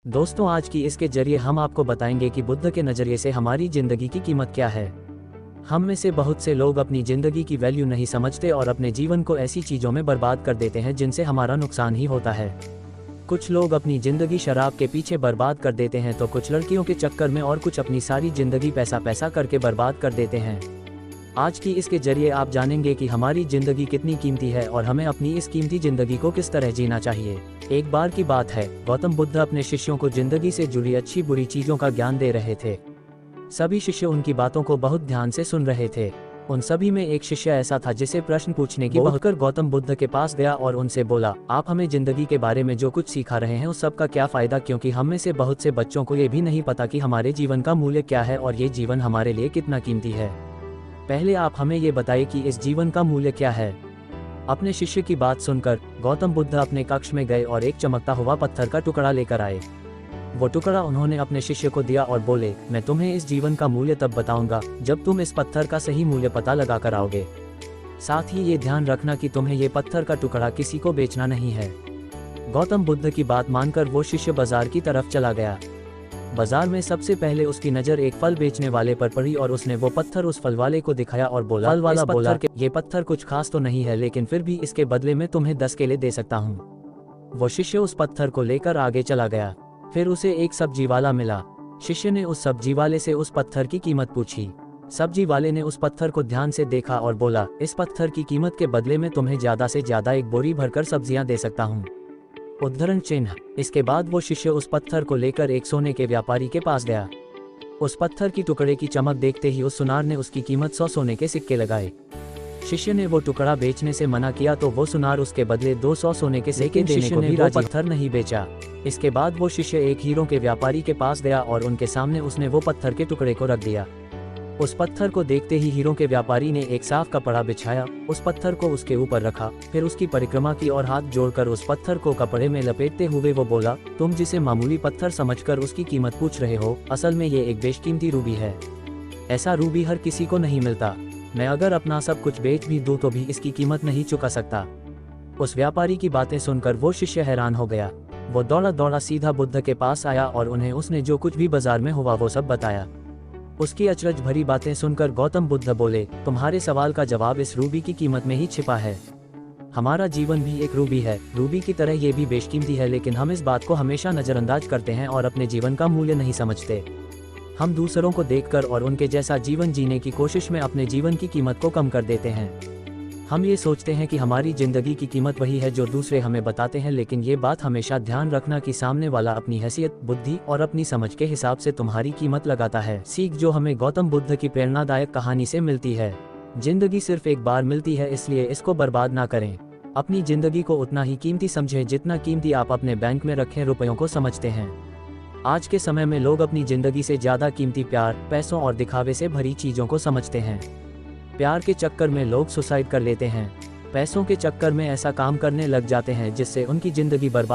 दोस्तों, आज की इसके जरिए हम आपको बताएंगे कि बुद्ध के नज़रिए से हमारी ज़िंदगी की कीमत क्या है। हम में से बहुत से लोग अपनी ज़िंदगी की वैल्यू नहीं समझते और अपने जीवन को ऐसी चीज़ों में बर्बाद कर देते हैं जिनसे हमारा नुकसान ही होता है। कुछ लोग अपनी ज़िंदगी शराब के पीछे बर्बाद कर देते हैं तो कुछ लड़कियों के चक्कर में और कुछ अपनी सारी ज़िंदगी पैसा पैसा करके बर्बाद कर देते हैं। आज की इसके जरिए आप जानेंगे कि हमारी ज़िंदगी कितनी कीमती है और हमें अपनी इस कीमती ज़िंदगी को किस तरह जीना चाहिए। एक बार की बात है, गौतम बुद्ध अपने शिष्यों को ज़िंदगी से जुड़ी अच्छी बुरी चीज़ों का ज्ञान दे रहे थे। सभी शिष्य उनकी बातों को बहुत ध्यान से सुन रहे थे। उन सभी में एक शिष्य ऐसा था जिसे प्रश्न पूछने की बहुत कर गौतम बुद्ध के पास गया और उनसे बोला, आप हमें ज़िंदगी के बारे में जो कुछ सिखा रहे हैं उस सब का क्या फ़ायदा, क्योंकि हम में से बहुत से बच्चों को ये भी नहीं पता कि हमारे जीवन का मूल्य क्या है और ये जीवन हमारे लिए कितना कीमती है। पहले आप हमें ये बताइए कि इस जीवन का मूल्य क्या है। अपने शिष्य की बात सुनकर गौतम बुद्ध अपने कक्ष में गए और एक चमकता हुआ पत्थर का टुकड़ा लेकर आए। वो टुकड़ा उन्होंने अपने शिष्य को दिया और बोले, मैं तुम्हें इस जीवन का मूल्य तब बताऊंगा जब तुम इस पत्थर का सही मूल्य पता लगा कर आओगे। साथ ही ये ध्यान रखना कि तुम्हें ये पत्थर का टुकड़ा किसी को बेचना नहीं है। गौतम बुद्ध की बात मानकर वो शिष्य बाजार की तरफ चला गया। बाजार में सबसे पहले उसकी नज़र एक फल बेचने वाले पर पड़ी और उसने वो पत्थर उस फल वाले को दिखाया और बोला, फल वाला बोला कि ये पत्थर कुछ खास तो नहीं है, लेकिन फिर भी इसके बदले में तुम्हें 10 केले दे सकता हूँ। वो शिष्य उस पत्थर को लेकर आगे चला गया। फिर उसे एक सब्जी वाला मिला। शिष्य ने उस सब्जी वाले से उस पत्थर की कीमत पूछी। सब्जी वाले ने उस पत्थर को ध्यान से देखा और बोला, इस पत्थर की कीमत के बदले में तुम्हें ज़्यादा से ज़्यादा एक बोरी भरकर सब्जियां दे सकता हूँ। उद्धरण चिन्ह। इसके बाद वो शिष्य उस पत्थर को लेकर एक सोने के व्यापारी के पास गया। उस पत्थर की टुकड़े की चमक देखते ही उस सुनार ने उसकी कीमत 100 सोने के सिक्के लगाए। शिष्य ने वो टुकड़ा बेचने से मना किया तो वो सुनार उसके बदले 200 सोने के सिक्के देने को भी राजी। पत्थर नहीं बेचा। इसके बाद वो शिष्य एक हीरों के व्यापारी के पास गया और उनके सामने उसने वो पत्थर के टुकड़े को रख दिया। उस पत्थर को देखते ही हीरों के व्यापारी ने एक साफ कपड़ा बिछाया, उस पत्थर को उसके ऊपर रखा, फिर उसकी परिक्रमा की और हाथ जोड़कर उस पत्थर को कपड़े में लपेटते हुए वो बोला, तुम जिसे मामूली पत्थर समझकर उसकी कीमत पूछ रहे हो, असल में ये एक बेशकीमती रूबी है। ऐसा रूबी हर किसी को नहीं मिलता। मैं अगर अपना सब कुछ बेच भी दूं तो भी इसकी कीमत नहीं चुका सकता। उस व्यापारी की बातें सुनकर वो शिष्य हैरान हो गया। वो दौड़ा दौड़ा सीधा बुद्ध के पास आया और उन्हें उसने जो कुछ भी बाजार में हुआ वो सब बताया। उसकी अचरज भरी बातें सुनकर गौतम बुद्ध बोले, तुम्हारे सवाल का जवाब इस रूबी की कीमत में ही छिपा है। हमारा जीवन भी एक रूबी है। रूबी की तरह ये भी बेशकीमती है, लेकिन हम इस बात को हमेशा नज़रअंदाज करते हैं और अपने जीवन का मूल्य नहीं समझते। हम दूसरों को देखकर और उनके जैसा जीवन जीने की कोशिश में अपने जीवन की कीमत को कम कर देते हैं। हम ये सोचते हैं कि हमारी ज़िंदगी की कीमत वही है जो दूसरे हमें बताते हैं, लेकिन ये बात हमेशा ध्यान रखना कि सामने वाला अपनी हैसियत, बुद्धि और अपनी समझ के हिसाब से तुम्हारी कीमत लगाता है। सीख जो हमें गौतम बुद्ध की प्रेरणादायक कहानी से मिलती है। जिंदगी सिर्फ एक बार मिलती है, इसलिए इसको बर्बाद ना करें। अपनी ज़िंदगी को उतना ही कीमती समझें जितना कीमती आप अपने बैंक में रखे रुपयों को समझते हैं। आज के समय में लोग अपनी ज़िंदगी से ज़्यादा कीमती प्यार, पैसों और दिखावे से भरी चीज़ों को समझते हैं। प्यार के चक्कर में लोग सुसाइड कर लेते हैं। पैसों के चक्कर में ऐसा काम करने लग जाते हैं जिससे उनकी ज़िंदगी बर्बाद